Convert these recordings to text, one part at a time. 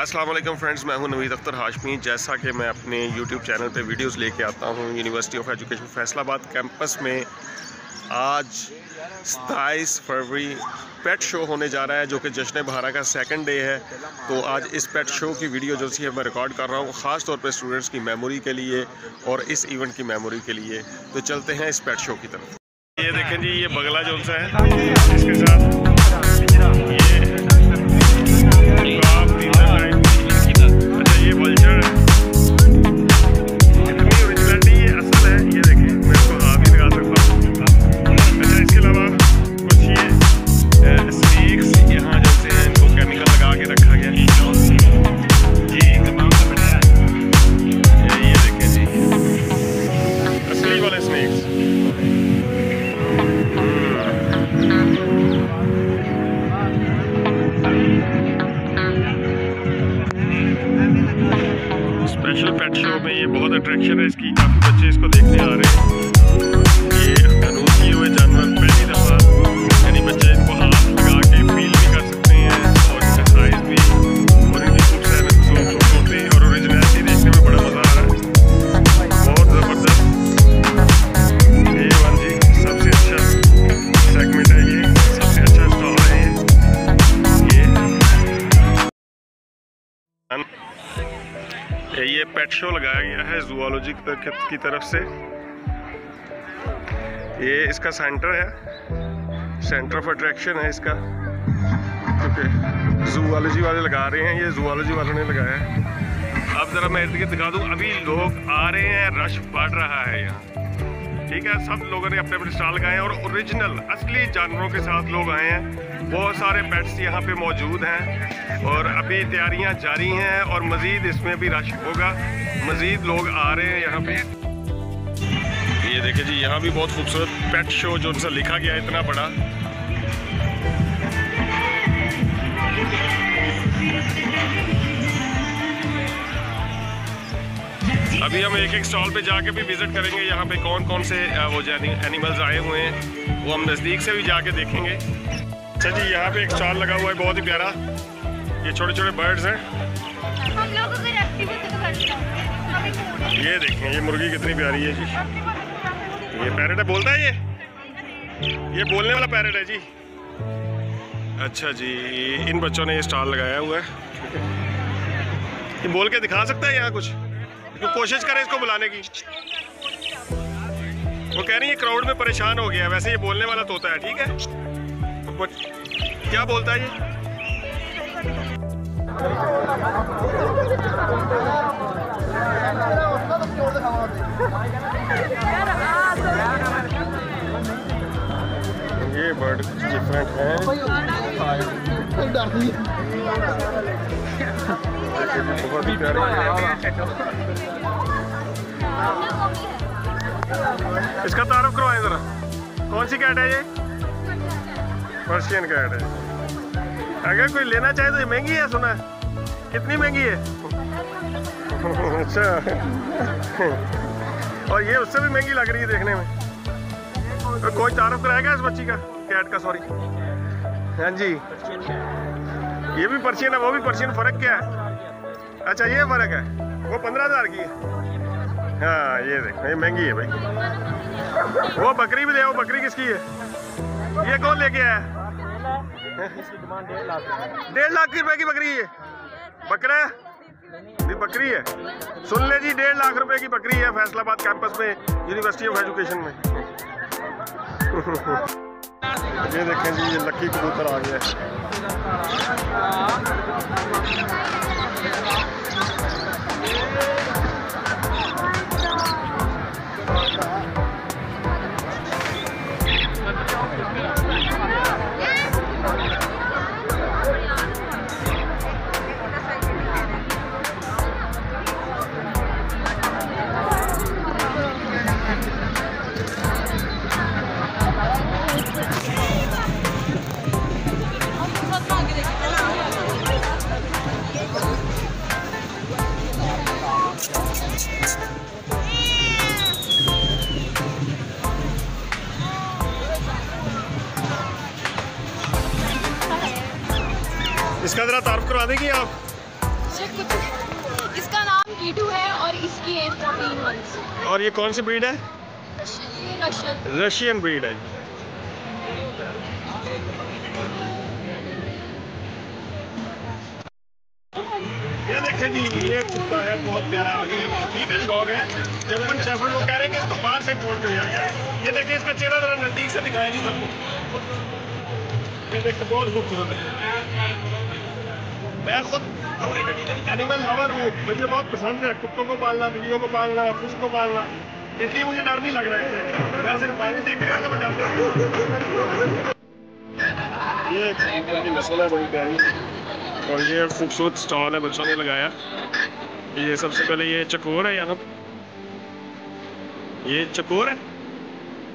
अस्सलाम वालेकुम फ्रेंड्स, मैं हूं नवीद अख्तर हाशमी। जैसा कि मैं अपने YouTube चैनल पे वीडियोस लेके आता हूं, university of education Faisalabad campus में आज 27 फरवरी पेट शो होने जा रहा है, जो कि जश्न बहारा का सेकंड डे है। तो आज इस पेट शो की वीडियो जो सी है मैं रिकॉर्ड कर रहा हूँ, ख़ास तौर पे स्टूडेंट्स की मेमोरी के लिए और इस इवेंट की मेमोरी के लिए। तो चलते हैं इस पेट शो की तरफ। ये देखें जी, ये बगला जो सा है, इसके साथ ये वल्चर है। इतनी ओरिजिनलिटी ये असल है, ये देखें, मैं इसको हाथ भी लगा सकता हूँ। अच्छा, इसके अलावा कुछ ये स्नेक्स यहाँ जैसे हैं, इनको केमिकल लगा के रखा गया है। ये देखें जी, असली वाले स्नेक्स। स्पेशल पेट शो में ये बहुत अट्रैक्शन है इसकी, काफ़ी बच्चे इसको देखने आ रहे हैं। ये अनूठ किए हुए जानवर पहली दफ़ा, यानी बच्चे इनको हाथ लगा के फील भी कर सकते हैं और इसका साइज़ भी और इनकी खूबसूरती और ओरिजिनलिटी देखने में बड़ा मज़ा आ रहा है, बहुत ज़बरदस्त। ये वन जी सबसे अच्छा सेगमेंट है, ये सबसे अच्छा स्टॉल है ये पेट शो लगाया गया है जूलॉजी की तरफ से। ये इसका सेंटर है, सेंटर ऑफ अट्रैक्शन है इसका, क्योंकि जूलॉजी वाले लगा रहे हैं, ये जूलॉजी वालों ने लगाया है। अब ज़रा मैं इर्द गिर्द दिखा दूँ, अभी लोग आ रहे हैं, रश बढ़ रहा है यहाँ, ठीक है। सब लोगों ने अपने अपने स्टॉल लगाए हैं और ओरिजिनल असली जानवरों के साथ लोग आए हैं। बहुत सारे पेट्स यहाँ पे मौजूद हैं और अभी तैयारियाँ जारी हैं और मज़ीद इसमें भी रश होगा, मज़ीद लोग आ रहे हैं यहाँ पे। ये देखिए जी, यहाँ भी बहुत खूबसूरत पेट शो जो उनसे लिखा गया है, इतना बड़ा। अभी हम एक एक स्टॉल पे जाके भी विजिट करेंगे, यहाँ पे कौन कौन से वो एनिमल्स आए हुए हैं, वो हम नज़दीक से भी जाके देखेंगे। अच्छा जी, यहाँ पे एक स्टॉल लगा हुआ है बहुत ही प्यारा, ये छोटे छोटे बर्ड्स हैं। ये देखें, ये मुर्गी कितनी प्यारी है जी, ये पैरेट है, बोलता है ये बोलने वाला पैरेट है जी। अच्छा जी, इन बच्चों ने ये स्टॉल लगाया हुआ है, ये बोल के दिखा सकता है यहाँ कुछ, तो कोशिश करें इसको बुलाने की। वो कह रही है क्राउड में परेशान हो गया है, वैसे ये बोलने वाला तोता है, ठीक है। तो क्या बोलता है ये? ये बर्ड डिफरेंट है, बहुत ही प्यारे। इसका तारुफ करवाएं जरा, कौन सी कैट है ये? पर्शियन कैट है। अगर कोई लेना चाहे तो ये महंगी है, सुना है। कितनी महंगी है? अच्छा और ये उससे भी महंगी लग रही है देखने में। तो कोई तारुफ कराएगा इस बच्ची का, कैट का, सॉरी। हाँ जी, ये भी पर्शियन है, वो भी पर्शियन, फ़र्क क्या है? अच्छा ये फ़र्क है, वो 15,000 की है। हाँ ये देखो, ये महंगी है भाई। वो बकरी भी ले आओ, बकरी किसकी है? ये कौन लेके आया? 1.5 लाख रुपए की बकरी है। बकरा है, बकरी है, सुन ले जी, 1.5 लाख रुपए की बकरी है फैसलाबाद कैंपस में, यूनिवर्सिटी ऑफ एजुकेशन में। ये देखें जी, ये लकी कबूतर आ गया है। इसका ज़रा तारुफ करवा देंगी आप? इसका नाम कीटू है और इसकी एज 14 मंथ्स। और ये कौन सी ब्रीड है? रशियन ब्रीड है। ये देखें जी, ये कुत्ता है बहुत प्यारा, फीमेल डॉग है। जर्मन शेफर्ड लोग कह रहे हैं कि इसको बाहर से इम्पोर्ट किया गया है। ये देखिए, इसका चेहरा जरा नजदीक से दिखाया जी सबको। ये देखिए बहुत खूबसूरत है। मैं खुद एनिमल लवर हूँ, मुझे बहुत पसंद है कुत्तों को पालना, बिल्लियों को पालना, फिश को पालना, इसलिए मुझे डर नहीं लग रहा है। मैं सिर्फ पानी देख रहा था, मैं डर ये नस्ल है बड़ी प्यारी। और ये खूबसूरत स्टॉल है बच्चों ने लगाया। ये सबसे पहले ये चकोर है यहाँ, ये चकोर है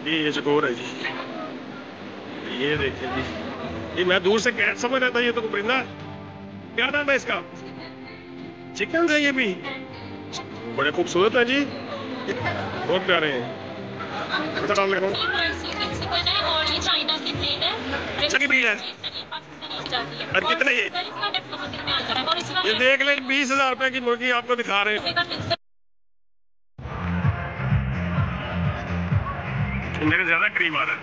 जी, ये चकोर है जी। ये देखिए जी, ये मैं दूर से कैट समझ रहा था, ये तो परिंदा है। क्या नाम है इसका? चिकन है ये भी, बड़े खूबसूरत है जी, बहुत प्यारे हैं। अच्छा की ब्रीड है। और कितने ये देख लें, 20,000 रुपए की मुर्गी आपको दिखा रहे हैं। मेरे ज्यादा करीब आ रहा है।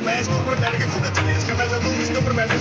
मैं इसके ऊपर बैठ के खुद चले, इसका मैं जब इसके ऊपर बैठ के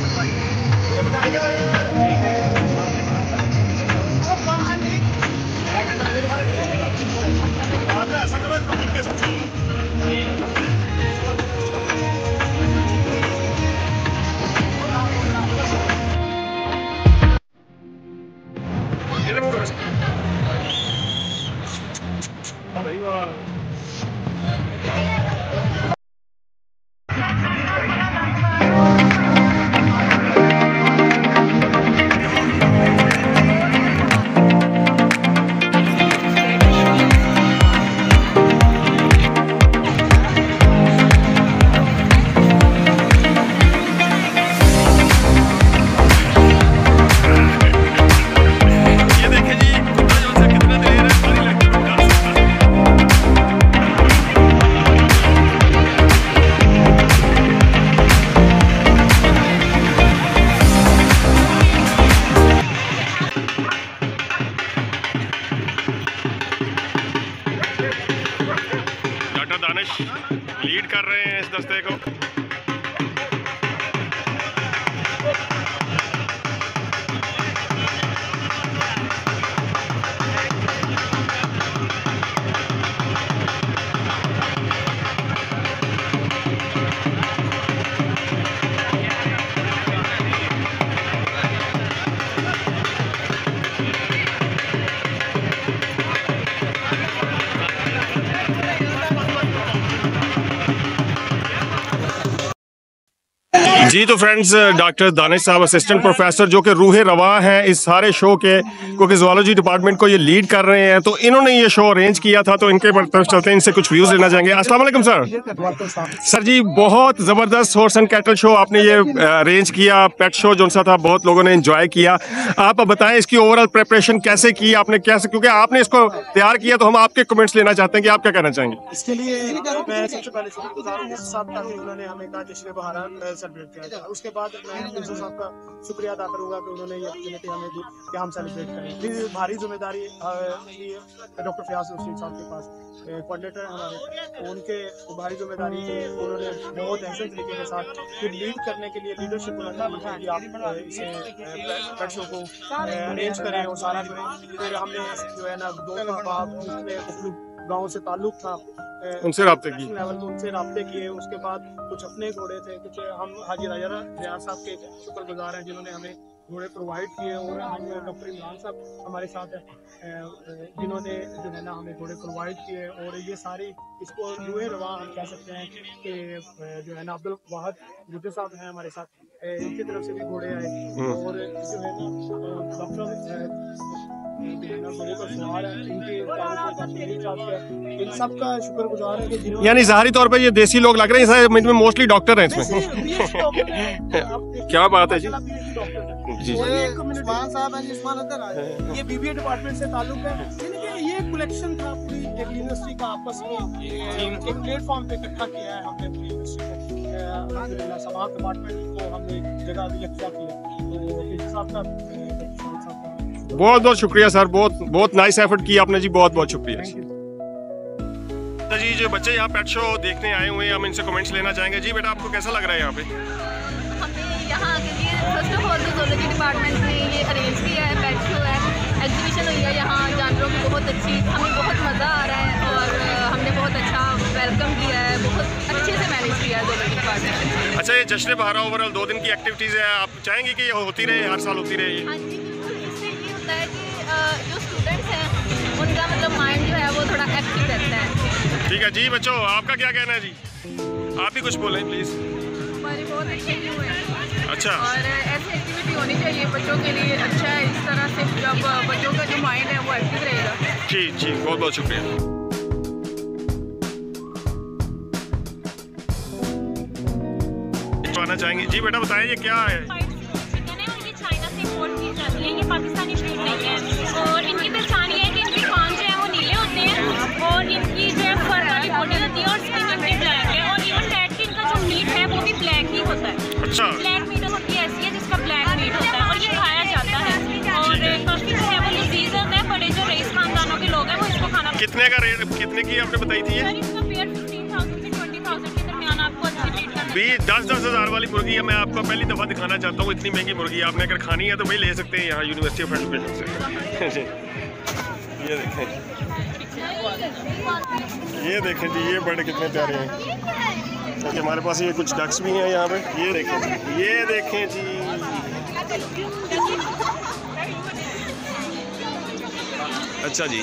दानिश लीड कर रहे हैं इस दस्ते को। जी तो फ्रेंड्स, डॉक्टर दानिश साहब असिस्टेंट प्रोफेसर जो कि रूहे रवा हैं इस सारे शो के, क्योंकि ज़ूलॉजी डिपार्टमेंट को ये लीड कर रहे हैं, तो इन्होंने ये शो अरेंज किया था, तो इनके तरफ चलते हैं, इनसे कुछ व्यूज़ लेना चाहेंगे। अस्सलाम वालेकुम सर। सर जी, बहुत ज़बरदस्त हॉर्स एंड कैटल शो आपने ये अरेंज किया, पेट शो जो सा था, बहुत लोगों ने इन्जॉय किया। आप बताएं इसकी ओवरऑल प्रिपरेशन कैसे की आपने, कैसे, क्योंकि आपने इसको तैयार किया, तो हम आपके कमेंट्स लेना चाहते हैं कि आप क्या कहना चाहेंगे इसके लिए। मैं सबसे पहले शुक्रगुजार हूं साहब का कि उन्होंने हमें कहा जश्न बहारान सेलिब्रेट किया था। उसके बाद मैं प्रिंसिपल साहब का शुक्रिया अदा करूंगा कि उन्होंने ये अपॉर्चुनिटी हमें दी कि हम सेलिब्रेट करें। फिर भारी जिम्मेदारी डॉक्टर फयाज रशीद साहब के पास कोऑर्डिनेटर हमारे, उनके भारी जिम्मेदारी उन्होंने बहुत ऐसे तरीके के साथ फिर लीड करने के लिए लीडरशिप उन्होंने कि आप इसे पेट शो को अरेंज करें और सारा करें। फिर हमने जो है ना 2 जिसमें गाँव से ताल्लुक था उनसे राब्ते किए, लेवल पे उनसे राब्ते किए। उसके बाद कुछ अपने घोड़े थे, कुछ हम हाजी राजा रियाज साहब के शुक्रगुजार हैं जिन्होंने हमें घोड़े प्रोवाइड किए, और हम डॉक्टर इमरान साहब हमारे साथ हैं जिन्होंने जो है ना हमें घोड़े प्रोवाइड किए। और ये सारी इसको रूहे रवा हम कह सकते हैं कि जो है ना अब्दुल वाहद गुड्डे साहब हैं हमारे साथ, इनकी तरफ से भी घोड़े आए। और जो है ना डॉक्टर इन सब का शुक्रगुजार है कि जिन्होंने यानी ज़ाहिरी तौर पे ये देसी लोग लग रहे हैं, इनमें मोस्टली डॉक्टर हैं इसमें। क्या बात है जी। जी उस्मान साहब हैं, उस्मान अदर आए, ये बीबीए डिपार्टमेंट से ताल्लुक है। ये कलेक्शन था पूरी एक यूनिवर्सिटी का, आपस में एक प्लेटफॉर्म पे इकट्ठा किया है हमने पूरी यूनिवर्सिटी को। अल्हम्दुलिल्लाह समाज डिपार्टमेंट को हमने जगह इकट्ठा किया, तो इस साहब का बहुत बहुत शुक्रिया सर, बहुत नाइस एफर्ट किया आपने जी, बहुत बहुत शुक्रिया। जी जो बच्चे यहाँ पेट शो देखने आए हुए हैं, हम इनसे कमेंट्स लेना चाहेंगे। जी बेटा आपको कैसा लग रहा है यहाँ पे? हमने यहाँ के लिए फर्स्ट ऑफ ऑल तो ज़ूलॉजी डिपार्टमेंट ने ये अरेंज किया है, पेट शो है, एग्जीबिशन हुई है यहाँ जानवरों की बहुत अच्छी, हमें बहुत मज़ा आ रहा है और हमने बहुत अच्छा वेलकम किया है, बहुत अच्छे से मैनेज किया है ज़ूलॉजी डिपार्टमेंट। अच्छा ये जश्न बहारा ओवरऑल 2 दिन की एक्टिविटीज़ है, आप चाहेंगे कि ये होती रहे, हर साल होती रहे? हाँ जी बिल्कुल, इससे ये होता है कि जो स्टूडेंट्स हैं उनका मतलब माइंड जो है वो थोड़ा एक्टिव रहता है। ठीक है जी बच्चों, आपका क्या कहना है जी? आप भी कुछ बोलें प्लीज़। हमारी बहुत अच्छी व्यू है। अच्छा, और ऐसी एक्टिविटी होनी चाहिए बच्चों के लिए, अच्छा है इस तरह से जब बच्चों का जो माइंड है वो एक्टिव रहेगा। जी जी बहुत बहुत शुक्रिया। आना चाहेंगे जी बेटा, बताएं ये क्या है? चाइना से इम्पोर्ट की जाती है, ये पाकिस्तानी ब्रीड नहीं है और इनकी पहचान ये है कि इनके कान जो है वो नीले होते हैं और इनकी जो है फर वाली बॉडी होती है और स्किन इनकी ब्लैक है और इवन कैट की इनका जो मीट है वो भी ब्लैक ही होता है। अच्छा, ब्लैक मीट होती है ऐसी है जिसका ब्लैक मीट होता है और ये खाया जाता है और काफ़ी जो है वो लजीज होता है, बड़े जो रईस खानदानों के लोग हैं वो इसको खाना। कितने का रेट, कितने की आपने बताई थी? सर इसका पेयर 15,000 से 20,000 के दरमियान आपको अच्छी रेट का 10-10 हज़ार वाली मुर्गी है। मैं आपको पहली दफ़ा दिखाना चाहता हूँ, इतनी महंगी मुर्गी आपने अगर खानी है तो वही ले सकते हैं यहाँ यूनिवर्सिटी ऑफ एजुकेशन से। ये देखें, ये देखें जी, ये बर्ड कितने प्यारे हैं। क्योंकि हमारे पास ये कुछ डक्स भी हैं यहाँ पे। ये देखें, ये देखें जी, अच्छा जी,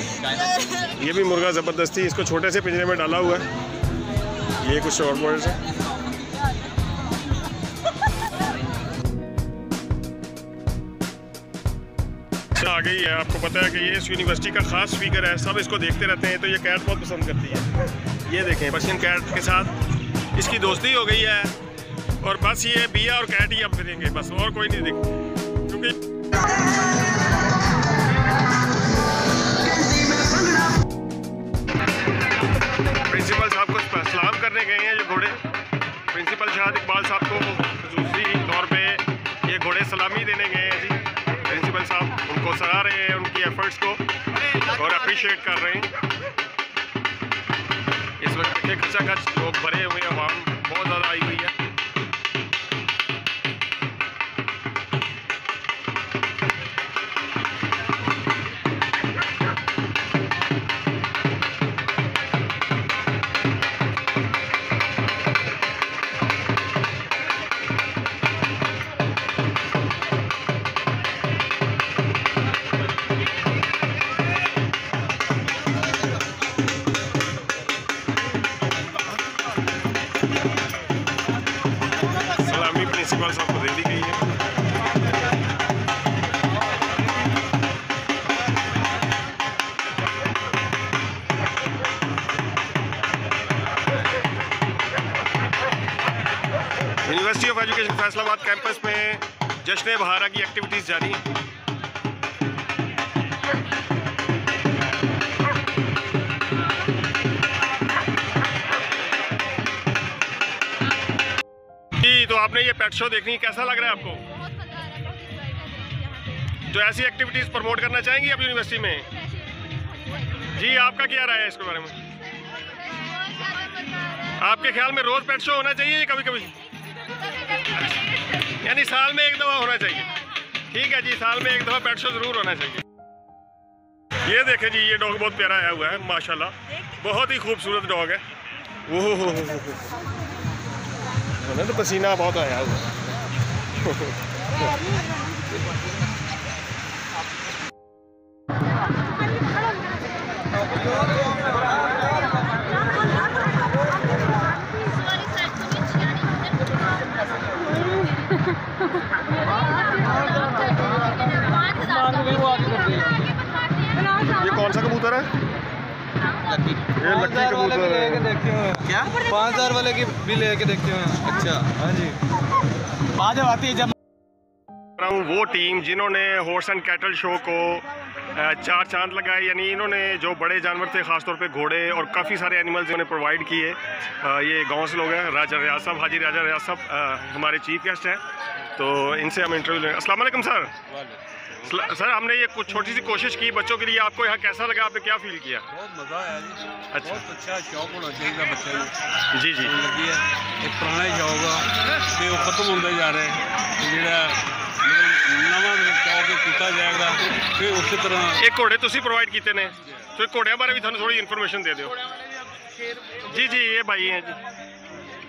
ये भी मुर्गा ज़बरदस्ती, इसको छोटे से पिंजरे में डाला हुआ है। ये कुछ शॉर्ट बर्ड्स हैं। आ गई है, आपको पता है कि ये इस यूनिवर्सिटी का खास स्पीकर है, सब इसको देखते रहते हैं, तो ये कैट बहुत पसंद करती है। ये देखें, पर्शियन कैट के साथ इसकी दोस्ती हो गई है और बस ये बिया और कैट ही अब देंगे, बस और कोई नहीं देखेंगे। क्योंकि प्रिंसिपल साहब को सलाम करने गए हैं ये घोड़े। प्रिंसिपल शाहिद इकबाल साहब को खसूसी तौर पे ये घोड़े सलामी देने गए हैं जी। प्रिंसिपल साहब उनको सराह रहे हैं, उनकी एफर्ट्स को और अप्रिशिएट कर रहे हैं। इस वक्त के खचाखच लोग भरे हुए हैं, आवाम बहुत ज़्यादा आई हुई है। प्रिंसिपल साहब को दे दी गई है। University of education Faisalabad campus में जश्न बहारा की एक्टिविटीज जारी हैं। तो आपने ये पेट शो देखनी, कैसा लग रहा है आपको? तो ऐसी एक्टिविटीज प्रमोट करना चाहेंगी आप यूनिवर्सिटी में? जी आपका क्या राय है इसके बारे में? आपके ख्याल में रोज पेट शो होना चाहिए या कभी कभी? यानी साल में एक दफा होना चाहिए। ठीक है जी, साल में एक दफा पेट शो जरूर होना चाहिए। ये देखें जी, ये डॉग बहुत प्यारा आया हुआ है माशाल्लाह, बहुत ही खूबसूरत डॉग है। ओह तो पसीना बहुत आया हुआ है। कौन सा कबूतर है? ये लकी कबूतर है। क्या 5000 वाले की भी लेके देखते हैं। अच्छा हाँ जी, बाद जब आती है जब वो टीम जिन्होंने हॉर्स एंड कैटल शो को 4 चांद लगाए, यानी इन्होंने जो बड़े जानवर थे ख़ासतौर पे घोड़े और काफ़ी सारे एनिमल्स इन्होंने प्रोवाइड किए। ये गांव से लोग हैं, राजा रियाज साहब, हाजी राजा रियाज साहब हमारे चीफ गेस्ट हैं, तो इनसे हम इंटरव्यू लेंगे। अस्सलाम वालेकुम सर। सर हमने ये कुछ छोटी सी कोशिश की बच्चों के लिए, आपको यहाँ कैसा लगा, आपने क्या फील किया? बहुत मज़ा आया जी। अच्छा, बहुत अच्छा शौक होना चाहिए बच्चे को। जी जी लगी है एक पुराना ही शौक है कि वो खत्म होते जा रहे हैं, जो नवा शौक किया जाएगा फिर उसी तरह। एक घोड़े तुसी प्रोवाइड किए ने, तो घोड़िया बारे भी थानू थोड़ी इन्फॉर्मेशन दे दो। जी जी ये भाई हैं जी,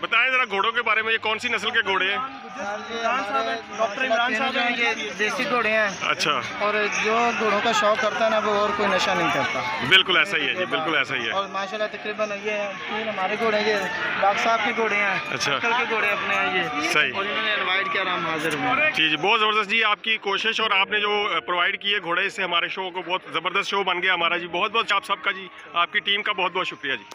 बताएं जरा घोड़ों के बारे में, ये कौन सी नस्ल के घोड़े हैं? डॉक्टर इमरान साहब हैं, ये देसी घोड़े हैं। अच्छा, और जो घोड़ों का शौक करता है ना, वो और कोई नशा नहीं करता। बिल्कुल ऐसा ही है जी, बिल्कुल ऐसा ही है। और माशाल्लाह तकरीबन ये 3 हमारे घोड़े हैं, ये डॉक्टर साहब के घोड़े हैं। अच्छा। अंकल के घोड़े अपने हैं ये। सही। और इन्होंने इनवाइट किया, हम हाजिर हुए। जी जी बहुत ज़बरदस्त जी आपकी कोशिश, और आपने जो प्रोवाइड किए घोड़े, इससे हमारे शो को बहुत ज़बरदस्त शो बन गया हमारा जी। बहुत बहुत आप सबका जी, आपकी टीम का बहुत बहुत शुक्रिया जी।